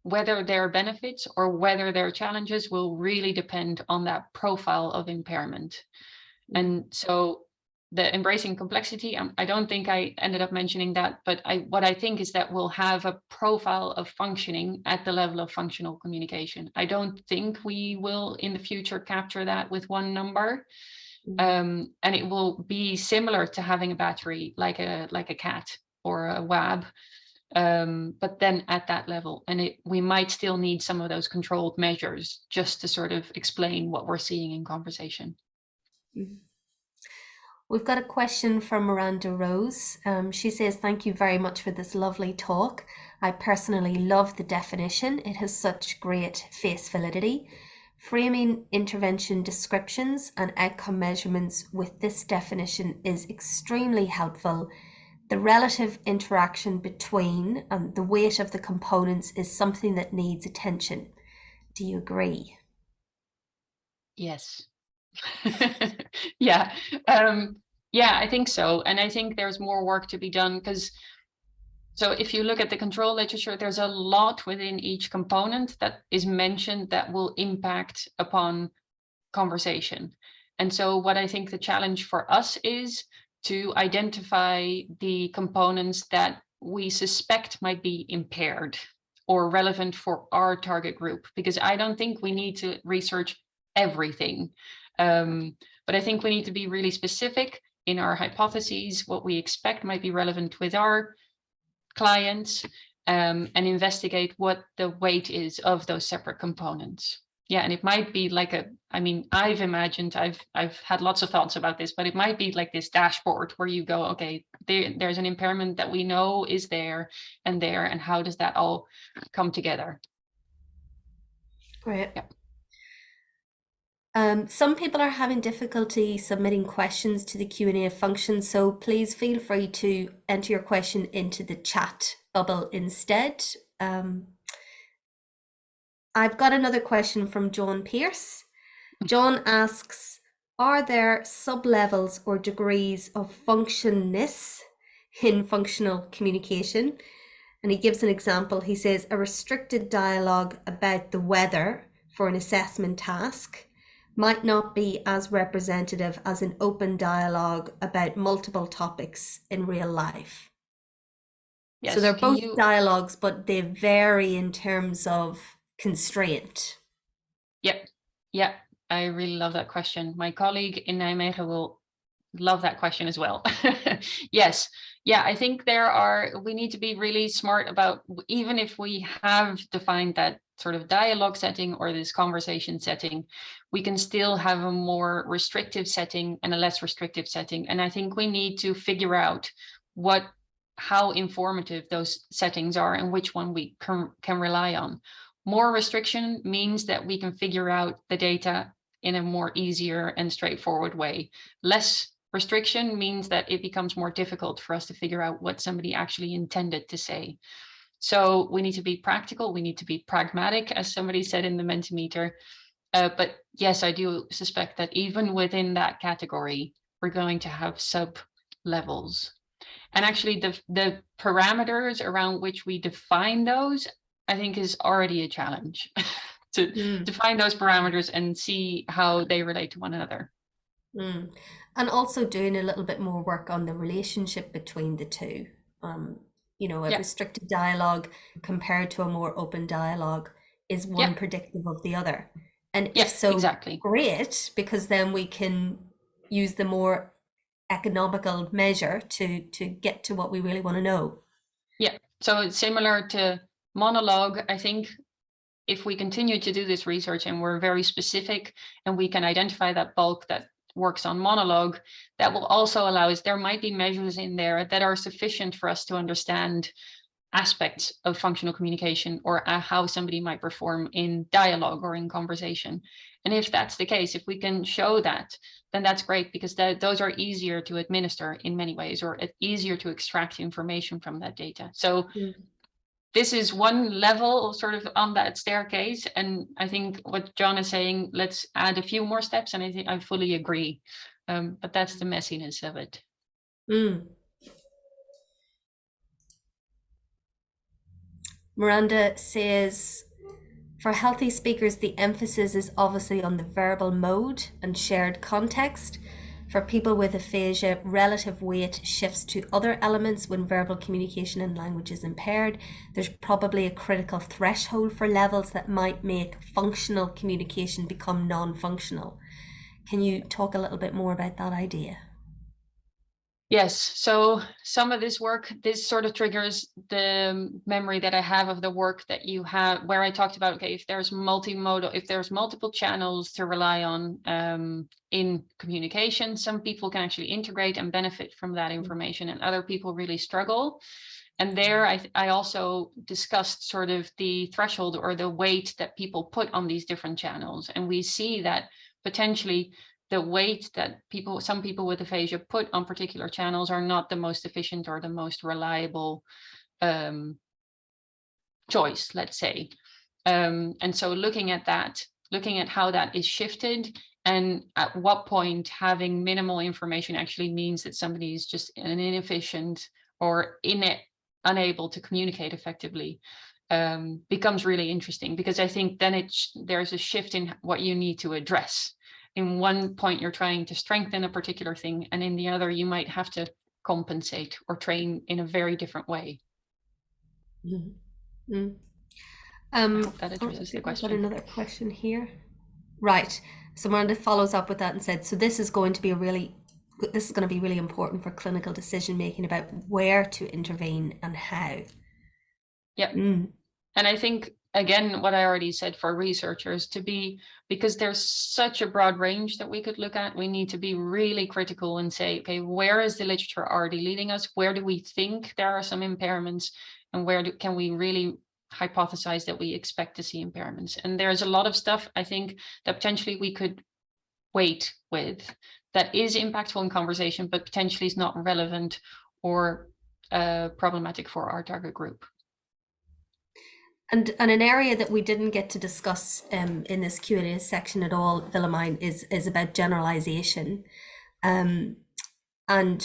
whether they're benefits or whether they're challenges will really depend on that profile of impairment. And so the embracing complexity, I don't think I ended up mentioning that, but what I think is that we'll have a profile of functioning at the level of functional communication. I don't think we will in the future capture that with one number. And it will be similar to having a battery like a cat or a WAB, but then at that level. And we might still need some of those controlled measures just to sort of explain what we're seeing in conversation. We've got a question from Miranda Rose. She says, thank you very much for this lovely talk. I personally love the definition. It has such great face validity. Framing intervention descriptions and outcome measurements with this definition is extremely helpful. The relative interaction between and the weight of the components is something that needs attention. Do you agree? Yes. Yeah. Yeah, I think so. And I think there's more work to be done, because so if you look at the control literature, there's a lot within each component that is mentioned that will impact upon conversation. And so what I think the challenge for us is to identify the components that we suspect might be impaired or relevant for our target group, because I don't think we need to research everything. But I think we need to be really specific in our hypotheses, what we expect might be relevant with our clients, and investigate what the weight is of those separate components. Yeah, and it might be like I've imagined, I've had lots of thoughts about this, but it might be like this dashboard where you go, okay, there's an impairment that we know is there, and how does that all come together? Great. Yeah. Some people are having difficulty submitting questions to the Q&A function, so please feel free to enter your question into the chat bubble instead. I've got another question from John Pierce. John asks, are there sub-levels or degrees of functionness in functional communication? And he gives an example. He says, a restricted dialogue about the weather for an assessment task might not be as representative as an open dialogue about multiple topics in real life. Yes. So they're both dialogues, but they vary in terms of constraint. Yep. Yeah, I really love that question. My colleague in Nijmegen will love that question as well. Yes. Yeah, I think we need to be really smart about, even if we have defined that sort of dialogue setting or this conversation setting, we can still have a more restrictive setting and a less restrictive setting. And I think we need to figure out how informative those settings are and which one we can rely on. More restriction means that we can figure out the data in a more easier and straightforward way. Less restriction means that it becomes more difficult for us to figure out what somebody actually intended to say. So we need to be practical, we need to be pragmatic, as somebody said in the Mentimeter. But yes, I do suspect that even within that category, we're going to have sub-levels. And actually the parameters around which we define those, I think is already a challenge to define those parameters and see how they relate to one another. And also doing a little bit more work on the relationship between the two. A restricted dialogue compared to a more open dialogue, is one predictive of the other? And if so, exactly. Great, because then we can use the more economical measure to get to what we really want to know. Yeah, so it's similar to monologue. I think if we continue to do this research and we're very specific and we can identify that bulk that works on monologue, that will also allow us, there might be measures in there that are sufficient for us to understand aspects of functional communication or how somebody might perform in dialogue or in conversation. And if that's the case, if we can show that, then that's great, because those are easier to administer in many ways, or easier to extract information from that data. So this is one level sort of on that staircase. And I think what John is saying, let's add a few more steps. And I think I fully agree. But that's the messiness of it. Miranda says, for healthy speakers, the emphasis is obviously on the verbal mode and shared context. For people with aphasia, relative weight shifts to other elements when verbal communication and language is impaired. There's probably a critical threshold for levels that might make functional communication become non-functional. Can you talk a little bit more about that idea? Yes, so some of this work, this sort of triggers the memory that I have of the work that you have, where I talked about, okay, if there's multimodal, if there's multiple channels to rely on in communication, some people can actually integrate and benefit from that information, and other people really struggle. And there I also discussed sort of the threshold or the weight that people put on these different channels. And we see that potentially the weight that some people with aphasia put on particular channels are not the most efficient or the most reliable choice, let's say. And so looking at how that is shifted, and at what point having minimal information actually means that somebody is just an inefficient or unable to communicate effectively, becomes really interesting, because I think then there's a shift in what you need to address. In one point, you're trying to strengthen a particular thing, and in the other, you might have to compensate or train in a very different way. I hope that addresses the question. I've got another question here. Right. So Miranda follows up with that and said, so this is going to be really important for clinical decision making about where to intervene and how. Yeah. And I think, again, what I already said for researchers, because there's such a broad range that we could look at, we need to be really critical and say, okay, where is the literature already leading us? Where do we think there are some impairments? And where can we really hypothesize that we expect to see impairments? And there's a lot of stuff, I think, that potentially we could wait with, that is impactful in conversation, but potentially is not relevant or problematic for our target group. And an area that we didn't get to discuss in this Q&A section at all, Willemijn, is about generalization. And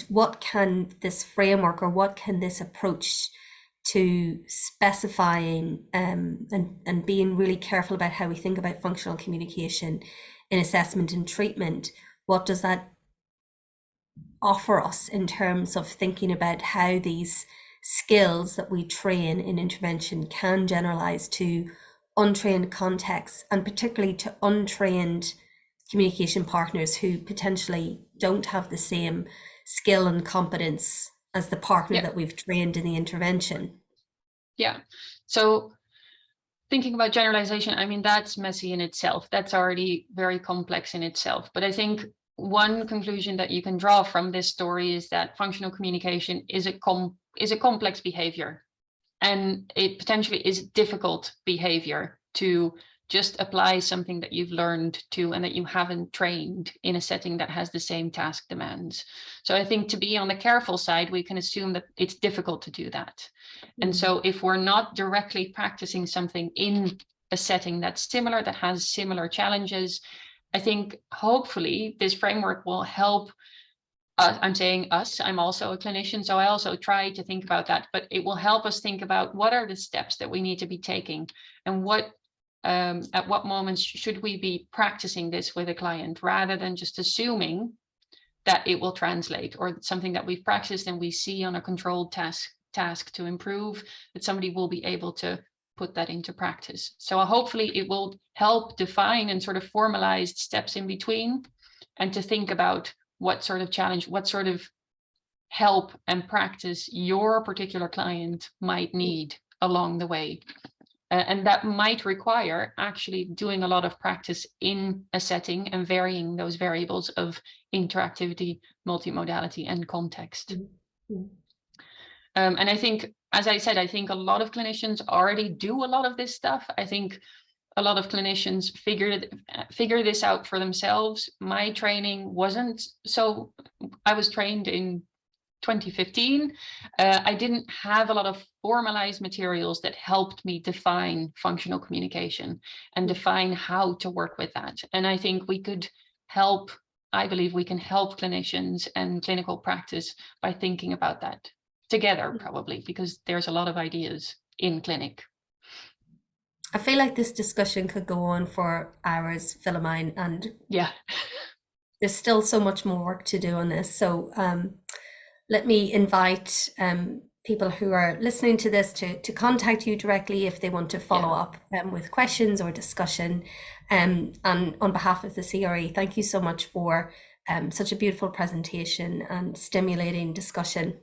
what can this framework, or what can this approach to specifying and being really careful about how we think about functional communication in assessment and treatment, what does that offer us in terms of thinking about how these skills that we train in intervention can generalize to untrained contexts, and particularly to untrained communication partners who potentially don't have the same skill and competence as the partner that we've trained in the intervention. Yeah. So thinking about generalization, I mean, that's messy in itself. That's already very complex in itself. But I think one conclusion that you can draw from this story is that functional communication is a complex behavior, and it potentially is difficult behavior to just apply something that you've learned to and that you haven't trained in a setting that has the same task demands. So I think to be on the careful side, we can assume that it's difficult to do that. And so if we're not directly practicing something in a setting that's similar, that has similar challenges, I think hopefully this framework will help us. I'm saying us, I'm also a clinician, so I also try to think about that, but it will help us think about what are the steps that we need to be taking, and what at what moments should we be practicing this with a client, rather than just assuming that it will translate, or something that we've practiced and we see on a controlled task to improve, that somebody will be able to put that into practice. So hopefully it will help define and sort of formalize steps in between, and to think about what sort of challenge, what sort of help and practice your particular client might need along the way. And that might require actually doing a lot of practice in a setting and varying those variables of interactivity, multimodality, and context. And I think, as I said, I think a lot of clinicians already do a lot of this stuff. I think a lot of clinicians figure this out for themselves. My training wasn't so. I was trained in 2015. I didn't have a lot of formalized materials that helped me define functional communication and define how to work with that. And I think we could help. I believe we can help clinicians and clinical practice by thinking about that together, probably, because there's a lot of ideas in clinic. I feel like this discussion could go on for hours, Willemijn, and yeah, there's still so much more work to do on this. So let me invite people who are listening to this to contact you directly if they want to follow up with questions or discussion. And on behalf of the CRE, thank you so much for such a beautiful presentation and stimulating discussion.